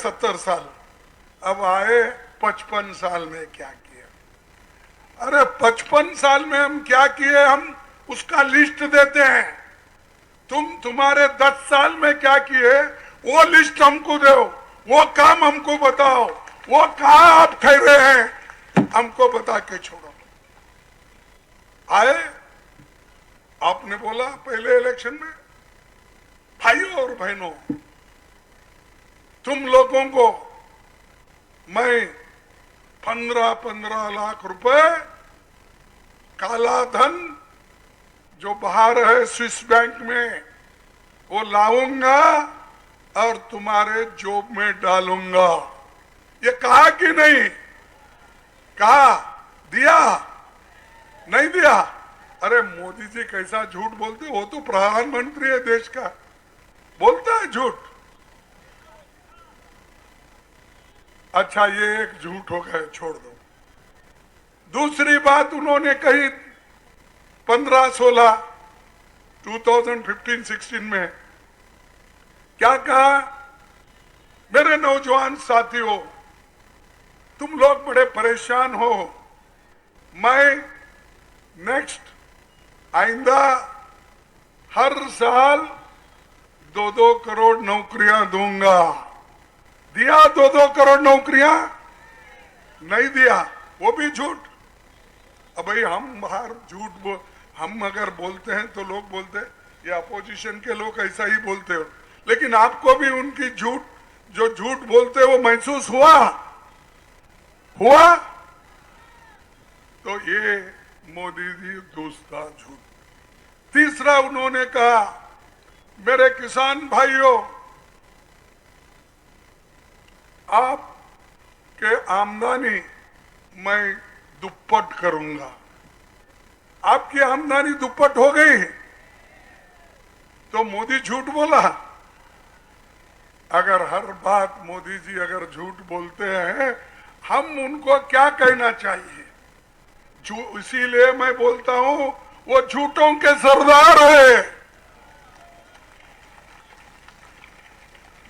70 साल, अब आए 55 साल में क्या किया। अरे 55 साल में हम क्या किए, हम उसका लिस्ट देते हैं। तुम्हारे 10 साल में क्या किए वो लिस्ट हमको दो, वो काम हमको बताओ, वो कहाँ आप ठहरे हैं हमको बता के छोड़ो। आए, आपने बोला पहले इलेक्शन में, भाइयों और बहनों, तुम लोगों को मैं 15-15 लाख रुपए काला धन जो बाहर है स्विस बैंक में वो लाऊंगा और तुम्हारे जोब में डालूंगा। ये कहा कि नहीं कहा? दिया नहीं दिया? अरे मोदी जी कैसा झूठ बोलते, वो तो प्रधानमंत्री है देश का, बोलता है झूठ। अच्छा ये एक झूठ हो गया, छोड़ दो। दूसरी बात उन्होंने कही 15-16 2015-16 में क्या कहा? मेरे नौजवान साथियों, तुम लोग बड़े परेशान हो, मैं नेक्स्ट आइंदा हर साल 2-2 करोड़ नौकरियां दूंगा। दिया 2-2 करोड़ नौकरियां? नहीं दिया, वो भी झूठ। अब भाई हम बाहर झूठ हम अगर बोलते हैं तो लोग बोलते हैं ये अपोजिशन के लोग ऐसा ही बोलते हो, लेकिन आपको भी उनकी झूठ जो झूठ बोलते वो महसूस हुआ तो ये मोदी जी दूसरा झूठ। तीसरा उन्होंने कहा, मेरे किसान भाइयों, आपके आमदनी मैं दुप्पट करूंगा। आपकी आमदनी दुप्पट हो गई तो मोदी झूठ बोला। अगर हर बात मोदी जी अगर झूठ बोलते हैं, हम उनको क्या कहना चाहिए? इसीलिए मैं बोलता हूं वो झूठों के सरदार है।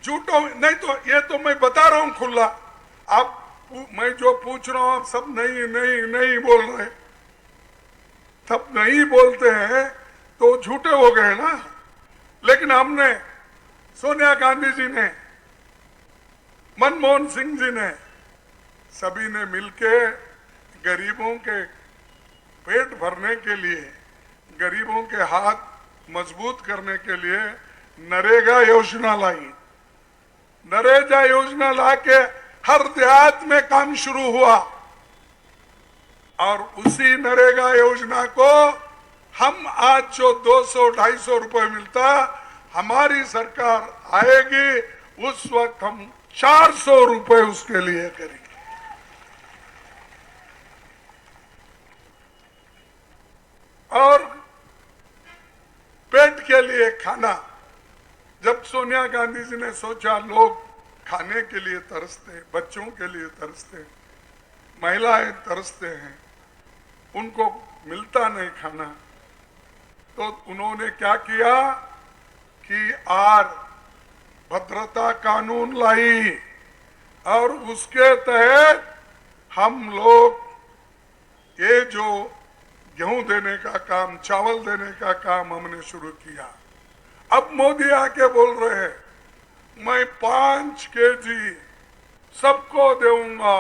झूठों नहीं तो ये तो मैं बता रहा हूं खुला, आप मैं जो पूछ रहा हूं आप सब नहीं नहीं नहीं बोल रहे, सब नहीं बोलते हैं तो झूठे हो गए ना। लेकिन हमने, सोनिया गांधी जी ने, मनमोहन सिंह जी ने, सभी ने मिलके गरीबों के पेट भरने के लिए, गरीबों के हाथ मजबूत करने के लिए नरेगा योजना लाई। नरेगा योजना लाके हर देहात में काम शुरू हुआ और उसी नरेगा योजना को हम आज जो 200-250 रुपए मिलता, हमारी सरकार आएगी उस वक्त हम 400 रुपए उसके लिए करेंगे। और पेट के लिए खाना, जब सोनिया गांधी जी ने सोचा लोग खाने के लिए तरसते, बच्चों के लिए तरसते, महिलाएं तरसते हैं, उनको मिलता नहीं खाना, तो उन्होंने क्या किया कि भद्रता कानून लाई और उसके तहत हम लोग ये जो गेहूं देने का काम, चावल देने का काम हमने शुरू किया। अब मोदी आके बोल रहे हैं मैं 5 केजी सबको दूंगा,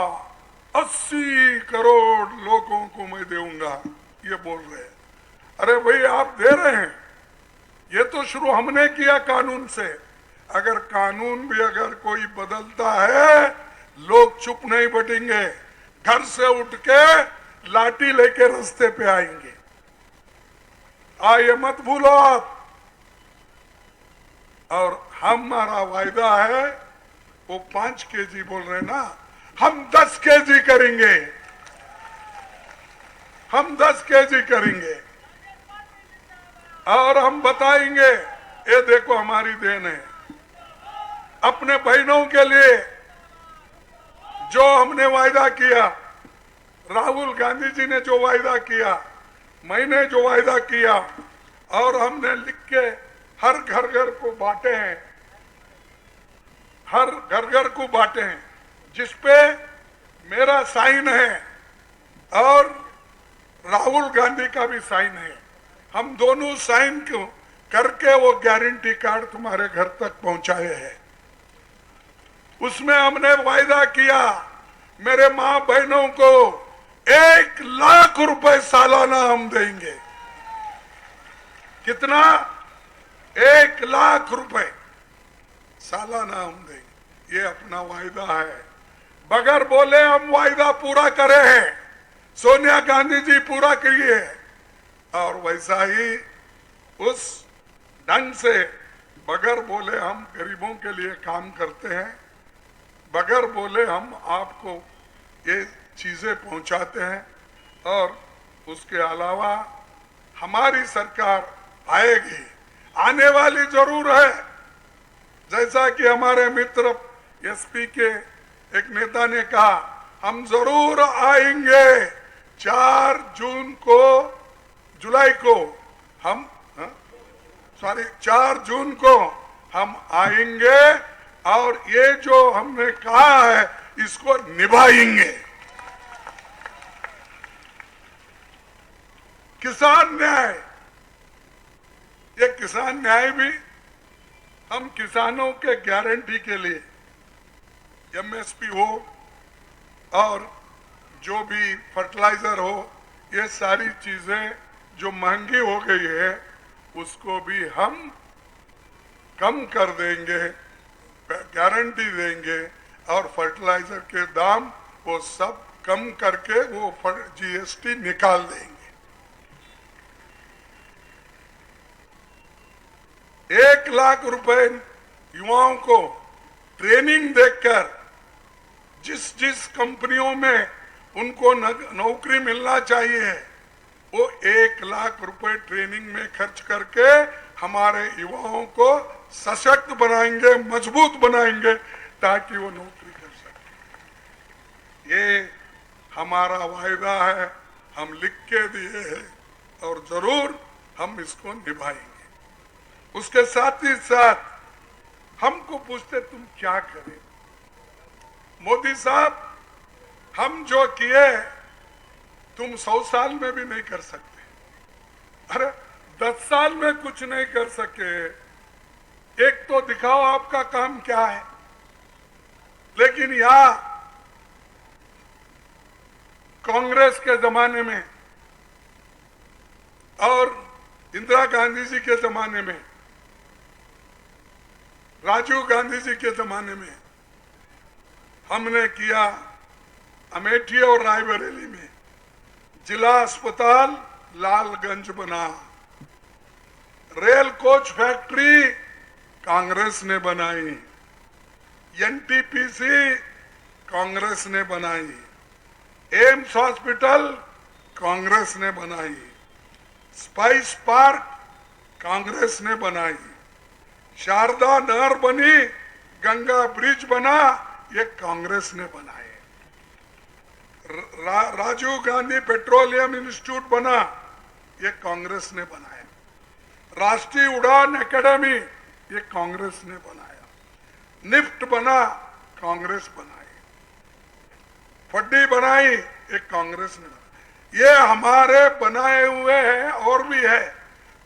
80 करोड़ लोगों को मैं दूंगा, ये बोल रहे हैं। अरे भाई आप दे रहे हैं, ये तो शुरू हमने किया कानून से। अगर कानून भी अगर कोई बदलता है, लोग चुप नहीं बैठेंगे, घर से उठ के लाठी लेके रास्ते पे आएंगे। ये मत भूलो आप। और हमारा वायदा है, वो 5 केजी बोल रहे ना, हम 10 केजी करेंगे, हम 10 केजी करेंगे और हम बताएंगे ये देखो हमारी देन है। अपने बहनों के लिए जो हमने वायदा किया, राहुल गांधी जी ने जो वायदा किया, मैंने जो वायदा किया और हमने लिख के हर घर घर को बांटे हैं, हर घर घर को बांटे हैं, जिसपे मेरा साइन है और राहुल गांधी का भी साइन है। हम दोनों साइन को करके वो गारंटी कार्ड तुम्हारे घर तक पहुंचाए हैं। उसमें हमने वायदा किया मेरे मां बहनों को 1,00,000 रुपए सालाना हम देंगे। कितना? 1,00,000 रुपए सालाना हम देंगे। ये अपना वायदा है। बगैर बोले हम वायदा पूरा करे हैं। सोनिया गांधी जी पूरा किए। और वैसा ही उस ढंग से बगैर बोले हम गरीबों के लिए काम करते हैं। बगैर बोले हम आपको ये चीजें पहुंचाते हैं। और उसके अलावा हमारी सरकार आएगी, आने वाली जरूर है। जैसा कि हमारे मित्र एसपी के एक नेता ने कहा, हम जरूर आएंगे 4 जुलाई को हम 4 जून को हम आएंगे और ये जो हमने कहा है इसको निभाएंगे। किसान न्याय, ये किसान न्याय भी हम किसानों के गारंटी के लिए एमएसपी हो और जो भी फर्टिलाइजर हो, ये सारी चीजें जो महंगी हो गई है उसको भी हम कम कर देंगे, गारंटी देंगे। और फर्टिलाइजर के दाम वो सब कम करके वो जीएसटी निकाल देंगे। 1,00,000 रुपए युवाओं को ट्रेनिंग देकर जिस कंपनियों में उनको नौकरी मिलना चाहिए वो 1,00,000 रुपए ट्रेनिंग में खर्च करके हमारे युवाओं को सशक्त बनाएंगे, मजबूत बनाएंगे ताकि वो नौकरी कर सके। ये हमारा वायदा है, हम लिख के दिए हैं और जरूर हम इसको निभाएंगे। उसके साथ ही साथ हमको पूछते तुम क्या करें? मोदी साहब, हम जो किए तुम 100 साल में भी नहीं कर सकते। अरे 10 साल में कुछ नहीं कर सके, एक तो दिखाओ आपका काम क्या है। लेकिन यहां कांग्रेस के जमाने में और इंदिरा गांधी जी के जमाने में, राजीव गांधी जी के जमाने में हमने किया। अमेठी और रायबरेली में जिला अस्पताल लालगंज बना। रेल कोच फैक्ट्री कांग्रेस ने बनाई। एनटीपीसी कांग्रेस ने बनाई। एम्स हॉस्पिटल कांग्रेस ने बनाई। स्पाइस पार्क कांग्रेस ने बनाई। शारदा नहर बनी, गंगा ब्रिज बना, ये कांग्रेस ने बनाए। राजीव गांधी पेट्रोलियम इंस्टीट्यूट बना, ये कांग्रेस ने बनाया। राष्ट्रीय उड़ान एकेडमी ये कांग्रेस ने बनाया। निफ्ट बना, कांग्रेस बनाई। फड्डी बनाई, ये कांग्रेस ने बनाई। ये हमारे बनाए हुए हैं और भी है।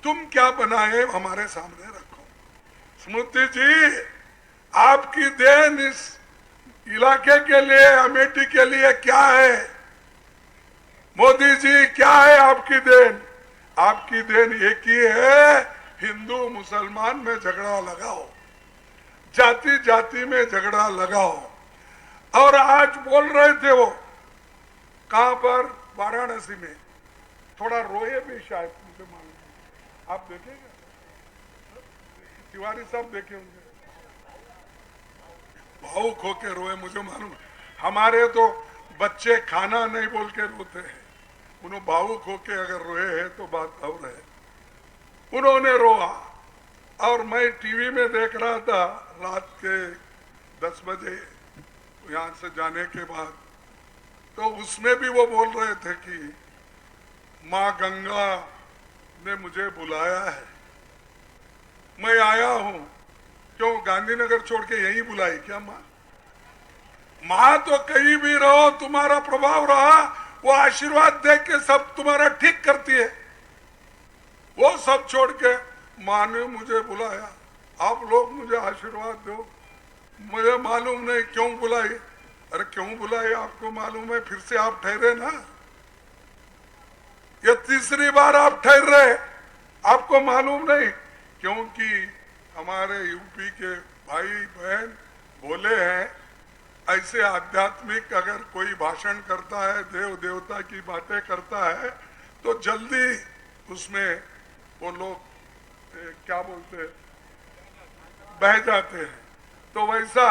तुम क्या बनाए हमारे सामने रखो। स्मृति जी, आपकी देन इस इलाके के लिए, अमेठी के लिए क्या है? मोदी जी, क्या है आपकी देन? आपकी देन एक ही है, हिंदू मुसलमान में झगड़ा लगाओ, जाति जाति में झगड़ा लगाओ। और आज बोल रहे थे वो कहां पर, वाराणसी में, थोड़ा रोए भी शायद, मुझे मालूम। आप देखेंगे, तिवारी साहब देखे होंगे, भावुक होके रोए, मुझे मालूम। हमारे तो बच्चे खाना नहीं बोल के रोते हैं, उन्होंने भावुक होके अगर रोए हैं तो बात और है। उन्होंने रोआ और मैं टीवी में देख रहा था रात के 10 बजे यहाँ से जाने के बाद, तो उसमें भी वो बोल रहे थे कि माँ गंगा ने मुझे बुलाया है, मैं आया हूँ, क्यों गांधीनगर छोड़ के यहीं बुलाई क्या माँ? माँ तो कहीं भी रहो, तुम्हारा प्रभाव रहा, वो आशीर्वाद दे के सब तुम्हारा ठीक करती है। वो सब छोड़ के माँ ने मुझे बुलाया, आप लोग मुझे आशीर्वाद दो, मुझे मालूम नहीं क्यों बुलाई। अरे क्यों बुलाई आपको मालूम है, फिर से आप ठहरे ना, ये तीसरी बार आप ठहर रहे, आपको मालूम नहीं? क्योंकि हमारे यूपी के भाई बहन बोले हैं, ऐसे आध्यात्मिक अगर कोई भाषण करता है, देव देवता की बातें करता है, तो जल्दी उसमें वो लोग क्या बोलते हैं, बह जाते हैं। तो वैसा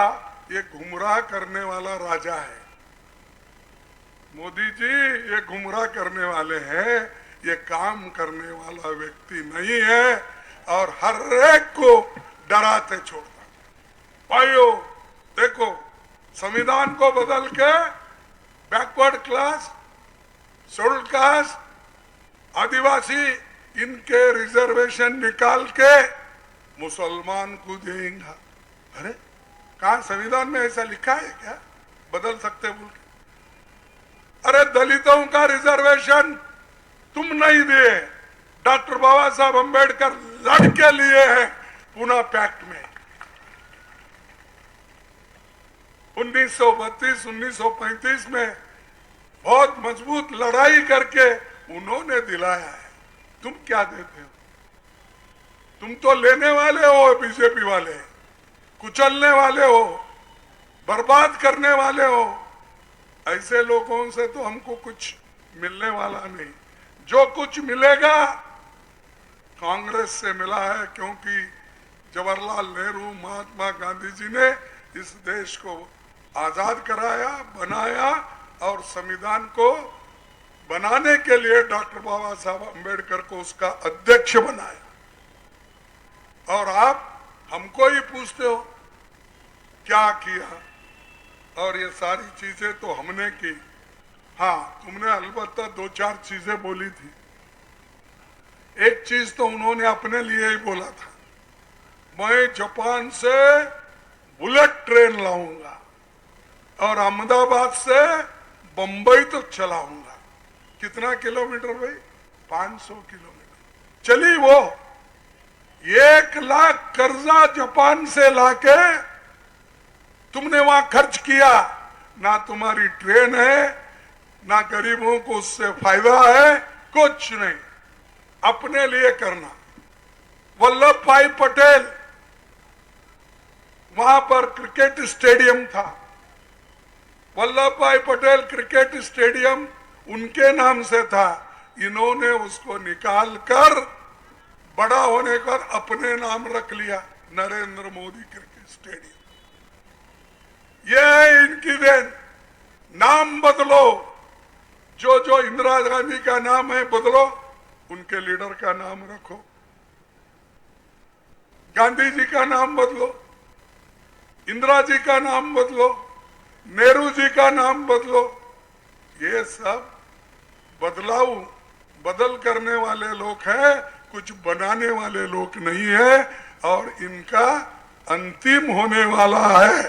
ये गुमराह करने वाला राजा है मोदी जी, ये गुमराह करने वाले हैं, ये काम करने वाला व्यक्ति नहीं है और हर एक को डराते छोड़ता। भाइयों देखो, संविधान को बदल के बैकवर्ड क्लास, शेड्यूल्ड कास्ट, आदिवासी, इनके रिजर्वेशन निकाल के मुसलमान को देंगे। अरे कहा संविधान में ऐसा लिखा है क्या, बदल सकते बोल के? अरे दलितों का रिजर्वेशन तुम नहीं दिए, डॉक्टर बाबा साहब अम्बेडकर लड़के लिए हैं पुणे पैक्ट में। 1932, 1935 में बहुत मजबूत लड़ाई करके उन्होंने दिलाया है। तुम क्या देते हो? तुम तो लेने वाले हो, बीजेपी वाले कुचलने वाले हो, बर्बाद करने वाले हो। ऐसे लोगों से तो हमको कुछ मिलने वाला नहीं। जो कुछ मिलेगा कांग्रेस से मिला है, क्योंकि जवाहरलाल नेहरू, महात्मा गांधी जी ने इस देश को आजाद कराया, बनाया और संविधान को बनाने के लिए डॉक्टर बाबा साहब अम्बेडकर को उसका अध्यक्ष बनाया। और आप हमको ही पूछते हो क्या किया, और ये सारी चीजें तो हमने की। हाँ, तुमने अलबत्ता 2-4 चीजें बोली थी। एक चीज तो उन्होंने अपने लिए ही बोला था, मैं जापान से बुलेट ट्रेन लाऊंगा और अहमदाबाद से बंबई तक चलाऊंगा। कितना किलोमीटर भाई? 500 किलोमीटर चली वो। 1 लाख कर्जा जापान से लाके तुमने वहां खर्च किया। ना तुम्हारी ट्रेन है, ना गरीबों को उससे फायदा है, कुछ नहीं, अपने लिए करना। वल्लभ भाई पटेल, वहां पर क्रिकेट स्टेडियम था, वल्लभ भाई पटेल क्रिकेट स्टेडियम उनके नाम से था। इन्होंने उसको निकाल कर बड़ा होने पर अपने नाम रख लिया, नरेंद्र मोदी क्रिकेट स्टेडियम। ये है इनकी देन। नाम बदलो, जो जो इंदिरा गांधी का नाम है बदलो, उनके लीडर का नाम रखो। गांधी जी का नाम बदलो, इंदिरा जी का नाम बदलो, नेहरू जी का नाम बदलो। ये सब बदलाव बदल करने वाले लोग हैं, कुछ बनाने वाले लोग नहीं है, और इनका अंतिम होने वाला है।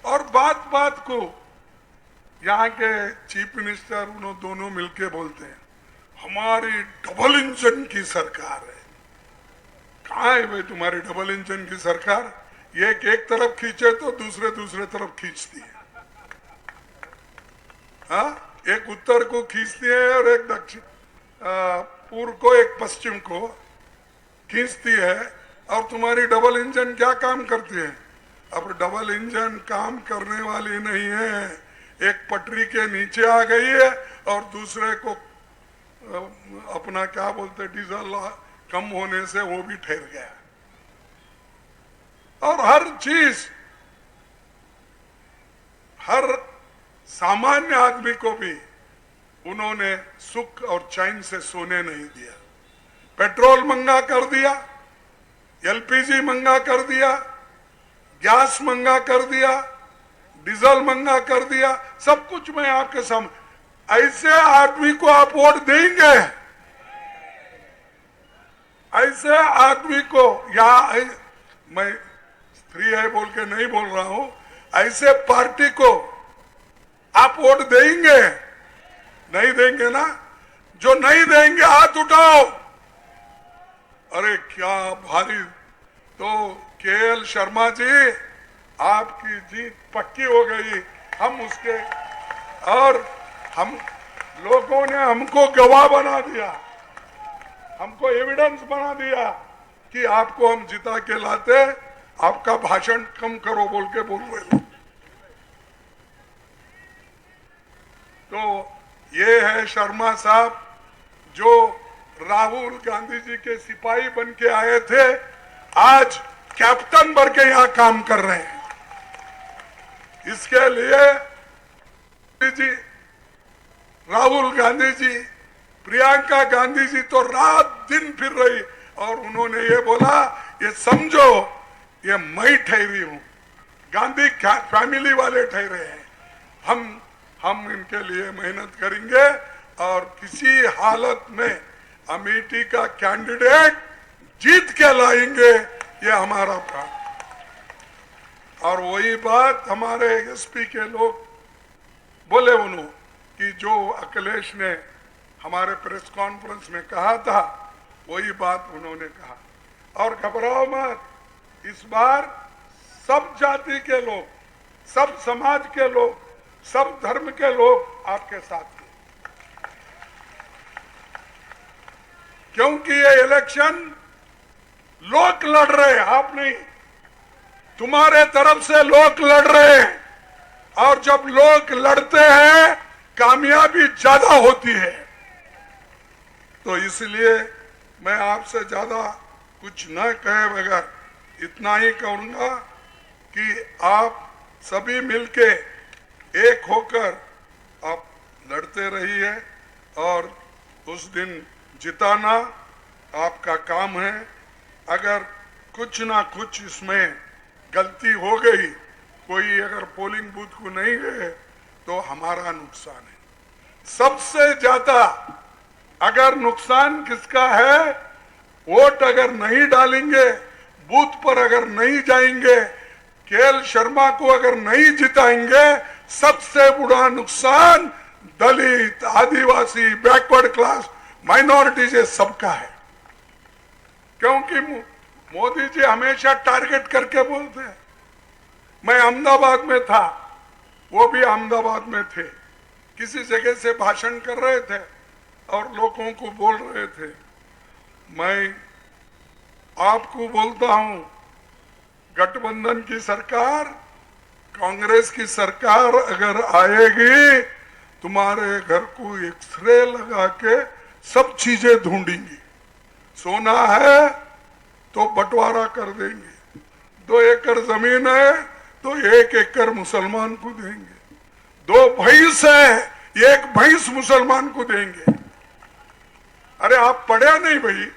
और बात बात को यहाँ के चीफ मिनिस्टर उन्होंने दोनों मिलके बोलते हैं हमारी डबल इंजन की सरकार है। कहाँ है भाई तुम्हारी डबल इंजन की सरकार? एक तरफ खींचे तो दूसरे तरफ खींचती है। हाँ, एक उत्तर को खींचती है और एक दक्षिण, पूर्व को, एक पश्चिम को खींचती है। और तुम्हारी डबल इंजन क्या काम करती है? अब डबल इंजन काम करने वाली नहीं है, एक पटरी के नीचे आ गई है और दूसरे को अपना क्या बोलते डीजल कम होने से वो भी ठहर गया। और हर चीज, हर सामान्य आदमी को भी उन्होंने सुख और चैन से सोने नहीं दिया। पेट्रोल महंगा कर दिया, एलपीजी महंगा कर दिया, गैस महंगा कर दिया, डीजल महंगा कर दिया, सब कुछ मैं आपके सामने। ऐसे आदमी को आप वोट देंगे? ऐसे आदमी को, या मैं स्त्री है बोल के नहीं बोल रहा हूं, ऐसे पार्टी को आप वोट देंगे? नहीं देंगे ना? जो नहीं देंगे हाथ उठाओ। अरे क्या भारी! तो केएल शर्मा जी, आपकी जीत पक्की हो गई। हम उसके, और हम लोगों ने हमको गवाह बना दिया, हमको एविडेंस बना दिया कि आपको हम जिता के लाते, आपका भाषण कम करो बोल के बोल रहे। तो ये है शर्मा साहब जो राहुल गांधी जी के सिपाही बन के आए थे, आज कैप्टन बन के यहां काम कर रहे हैं। इसके लिए जी, राहुल गांधी जी, प्रियंका गांधी जी तो रात दिन फिर रही, और उन्होंने ये बोला, ये समझो ये मैं ठहरी हूं, गांधी फैमिली वाले ठहरे हैं। हम इनके लिए मेहनत करेंगे और किसी हालत में अमेठी का कैंडिडेट जीत के लाएंगे, ये हमारा काम। और वही बात हमारे एसपी के लोग बोले उन्होंने कि जो अखिलेश ने हमारे प्रेस कॉन्फ्रेंस में कहा था, वही बात उन्होंने कहा। और घबराओ मत, इस बार सब जाति के लोग, सब समाज के लोग, सब धर्म के लोग आपके साथ हैं, क्योंकि ये इलेक्शन लोग लड़ रहे हैं, आप नहीं। तुम्हारे तरफ से लोग लड़ रहे हैं, और जब लोग लड़ते हैं कामयाबी ज्यादा होती है। तो इसलिए मैं आपसे ज्यादा कुछ न कहे बगैर इतना ही कहूंगा कि आप सभी मिलके एक होकर आप लड़ते रहिए, और उस दिन जिताना आपका काम है। अगर कुछ ना कुछ इसमें गलती हो गई, कोई अगर पोलिंग बूथ को नहीं गए, तो हमारा नुकसान है। सबसे ज्यादा अगर नुकसान किसका है? वोट अगर नहीं डालेंगे, बूथ पर अगर नहीं जाएंगे, केएल शर्मा को अगर नहीं जिताएंगे, सबसे बड़ा नुकसान दलित, आदिवासी, बैकवर्ड क्लास, माइनॉरिटीज, ये सबका है। क्योंकि मोदी जी हमेशा टारगेट करके बोलते हैं। मैं अहमदाबाद में था, वो भी अहमदाबाद में थे, किसी जगह से भाषण कर रहे थे और लोगों को बोल रहे थे, मैं आपको बोलता हूं, गठबंधन की सरकार, कांग्रेस की सरकार अगर आएगी, तुम्हारे घर को एक्सरे लगा के सब चीजें ढूंढेंगी। सोना है तो बंटवारा कर देंगे, 2 एकड़ जमीन है तो 1 एकड़ मुसलमान को देंगे, 2 भैंस है 1 भैंस मुसलमान को देंगे। अरे आप पढ़े नहीं भाई?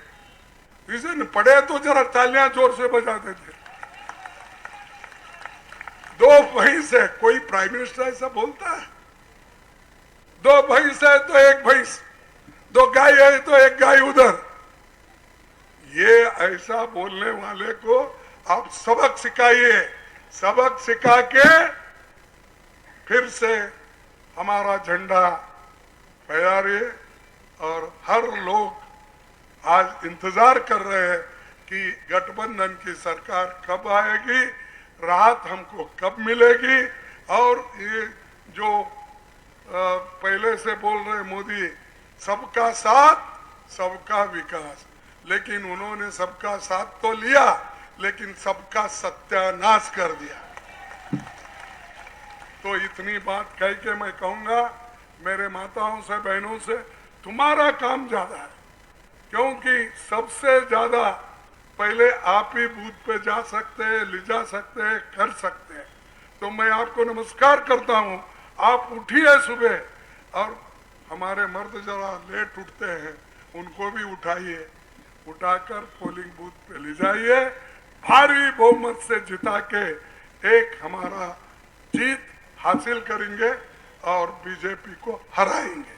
इसे पढ़े तो जरा तालियां जोर से बजाते थे। 2 भैंस है, कोई प्राइम मिनिस्टर ऐसा बोलता है? 2 भैंस है तो 1 भैंस, 2 गाय है तो 1 गाय उधर। ये ऐसा बोलने वाले को आप सबक सिखाइए, सबक सिखा के फिर से हमारा झंडा फहराइए। और हर लोग आज इंतजार कर रहे हैं कि गठबंधन की सरकार कब आएगी, राहत हमको कब मिलेगी। और ये जो पहले से बोल रहे मोदी, सबका साथ सबका विकास, लेकिन उन्होंने सबका साथ तो लिया, लेकिन सबका सत्यानाश कर दिया। तो इतनी बात कह के मैं कहूंगा मेरे माताओं से, बहनों से, तुम्हारा काम ज्यादा है, क्योंकि सबसे ज्यादा पहले आप ही बूथ पे जा सकते हैं, ले जा सकते हैं, कर सकते हैं। तो मैं आपको नमस्कार करता हूं, आप उठिए सुबह, और हमारे मर्द जरा लेट उठते हैं, उनको भी उठाइए, उठाकर पोलिंग बूथ पे ले जाइए, भारी बहुमत से जिता के एक हमारा जीत हासिल करेंगे और बीजेपी को हराएंगे।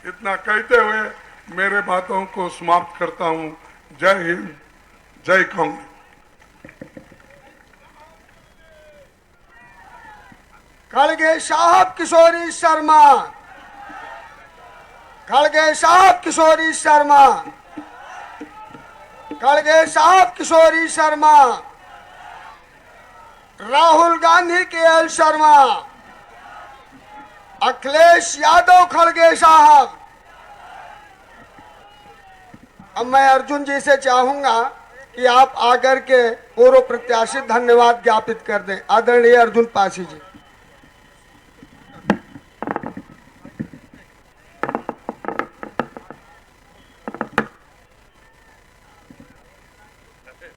इतना कहते हुए मेरे बातों को समाप्त करता हूं। जय हिंद, जय कांग्रेस। खड़गे साहब किशोरी शर्मा, खड़गे साहब किशोरी शर्मा, खड़गे साहब किशोरी शर्मा, राहुल गांधी के एल शर्मा, अखिलेश यादव खड़गे साहब। अब मैं अर्जुन जी से चाहूंगा कि आप आकर के पूर्व प्रत्याशी धन्यवाद ज्ञापित कर दें। आदरणीय अर्जुन पासी जी।